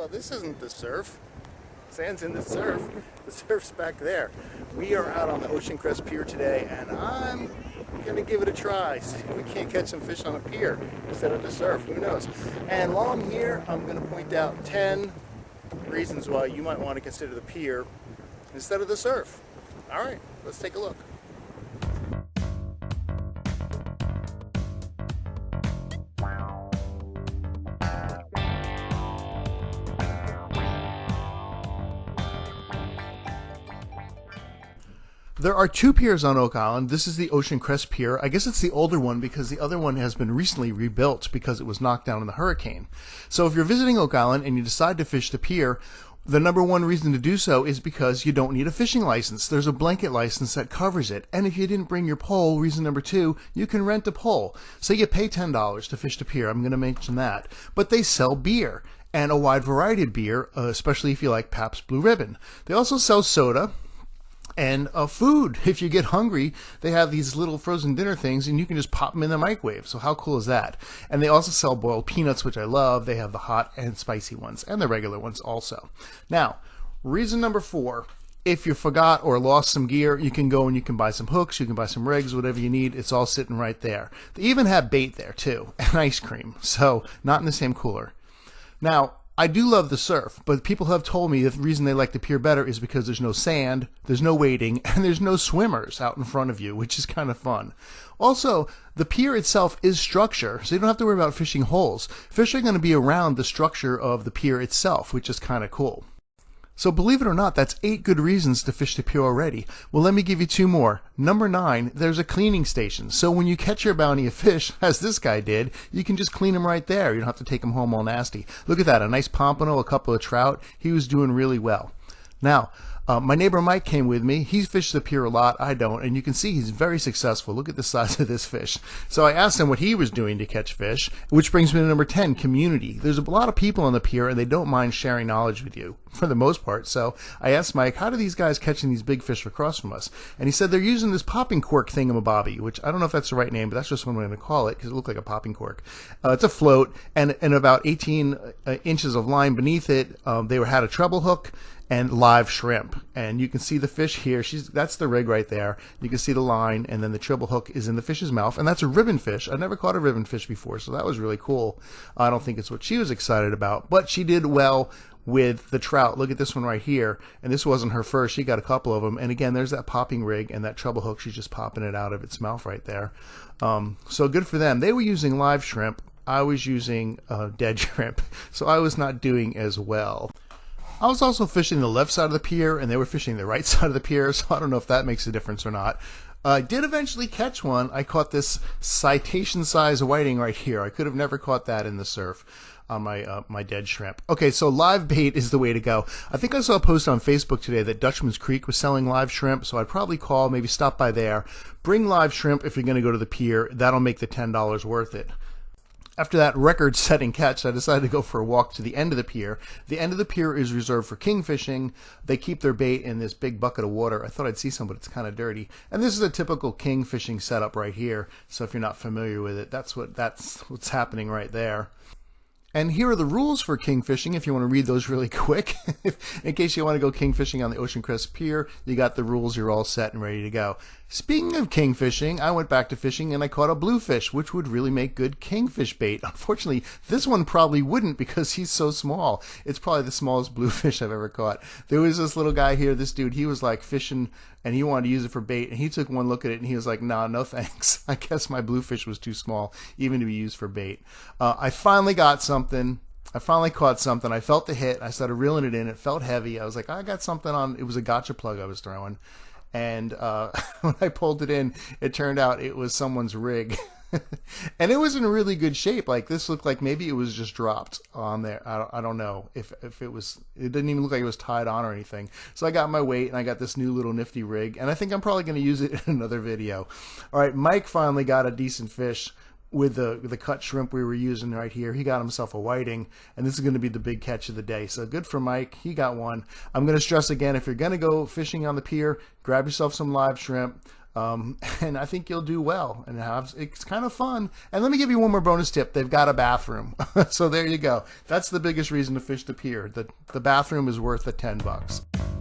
Well, this isn't the surf. Sand's in the surf. The surf's back there. We are out on the Ocean Crest Pier today, and I'm going to give it a try. See if we can't catch some fish on a pier instead of the surf. Who knows? And while I'm here, I'm going to point out 10 reasons why you might want to consider the pier instead of the surf. All right, let's take a look. There are two piers on Oak Island. This is the Ocean Crest Pier. I guess it's the older one because the other one has been recently rebuilt because it was knocked down in the hurricane. So if you're visiting Oak Island and you decide to fish the pier, the number one reason to do so is because you don't need a fishing license. There's a blanket license that covers it. And if you didn't bring your pole, reason number two, you can rent a pole. So you pay $10 to fish the pier. I'm going to mention that. But they sell beer and a wide variety of beer, especially if you like Pabst Blue Ribbon. They also sell soda and food. If you get hungry, they have these little frozen dinner things and you can just pop them in the microwave. So how cool is that? And they also sell boiled peanuts, which I love. They have the hot and spicy ones and the regular ones also. Now, reason number 4, if you forgot or lost some gear, you can go and you can buy some hooks, you can buy some rigs, whatever you need. It's all sitting right there. They even have bait there too, and ice cream. So not in the same cooler. Now, I do love the surf, but people have told me the reason they like the pier better is because there's no sand, there's no wading, and there's no swimmers out in front of you, which is kind of fun. Also, the pier itself is structure, so you don't have to worry about fishing holes. Fish are going to be around the structure of the pier itself, which is kind of cool. So believe it or not, that's 8 good reasons to fish the pier already. Well, let me give you 2 more. Number 9, there's a cleaning station. So when you catch your bounty of fish, as this guy did, you can just clean them right there. You don't have to take them home all nasty. Look at that, a nice pompano, a couple of trout. He was doing really well. Now, my neighbor Mike came with me. He fished the pier a lot. I don't. And you can see he's very successful. Look at the size of this fish. So I asked him what he was doing to catch fish, which brings me to number 10, community. There's a lot of people on the pier and they don't mind sharing knowledge with you for the most part. So I asked Mike, how do these guys catching these big fish across from us? And he said they're using this popping cork thingamabobby, which I don't know if that's the right name, but that's just what I'm going to call it because it looked like a popping cork. It's a float and about 18 inches of line beneath it. They had a treble hook and live shrimp, and you can see the fish here. That's the rig right there. You can see the line, and then the treble hook is in the fish's mouth, and that's a ribbon fish. I've never caught a ribbon fish before, so that was really cool. I don't think it's what she was excited about, but she did well with the trout. Look at this one right here, and this wasn't her first. She got a couple of them, and again, there's that popping rig and that treble hook. She's just popping it out of its mouth right there. So good for them. They were using live shrimp. I was using dead shrimp, so I was not doing as well. I was also fishing the left side of the pier, and they were fishing the right side of the pier, so I don't know if that makes a difference or not. I did eventually catch one. I caught this citation-size whiting right here. I could have never caught that in the surf on my dead shrimp. Okay, so live bait is the way to go. I think I saw a post on Facebook today that Dutchman's Creek was selling live shrimp, so I'd probably call, maybe stop by there. Bring live shrimp if you're going to go to the pier. That'll make the $10 worth it. After that record-setting catch, I decided to go for a walk to the end of the pier. The end of the pier is reserved for king fishing. They keep their bait in this big bucket of water. I thought I'd see some, but it's kind of dirty. And this is a typical king fishing setup right here. So if you're not familiar with it, that's what's happening right there. And here are the rules for king fishing if you want to read those really quick. In case you want to go king fishing on the Ocean Crest Pier, you got the rules, you're all set and ready to go. Speaking of king fishing, I went back to fishing and I caught a bluefish, which would really make good kingfish bait. Unfortunately, this one probably wouldn't because he's so small. It's probably the smallest bluefish I've ever caught. There was this little guy here, this dude, he was like fishing and he wanted to use it for bait, and he took one look at it and he was like, nah, no thanks. I guess my bluefish was too small even to be used for bait. I finally got something. I finally caught something. I felt the hit. I started reeling it in. It felt heavy. I was like, I got something on. It was a gotcha plug I was throwing. And when I pulled it in, it turned out it was someone's rig. And it was in really good shape. Like, this looked like maybe it was just dropped on there. I don't know if it was. It didn't even look like it was tied on or anything. So I got my weight and I got this new little nifty rig, and I think I'm probably going to use it in another video. All right, Mike finally got a decent fish with the cut shrimp we were using right here. He got himself a whiting, and this is going to be the big catch of the day. So good for Mike. He got one. I'm going to stress again, if you're going to go fishing on the pier, grab yourself some live shrimp. And I think you'll do well, and it's kind of fun. And let me give you one more bonus tip. They've got a bathroom. So there you go. That's the biggest reason to fish the pier. The bathroom is worth the $10.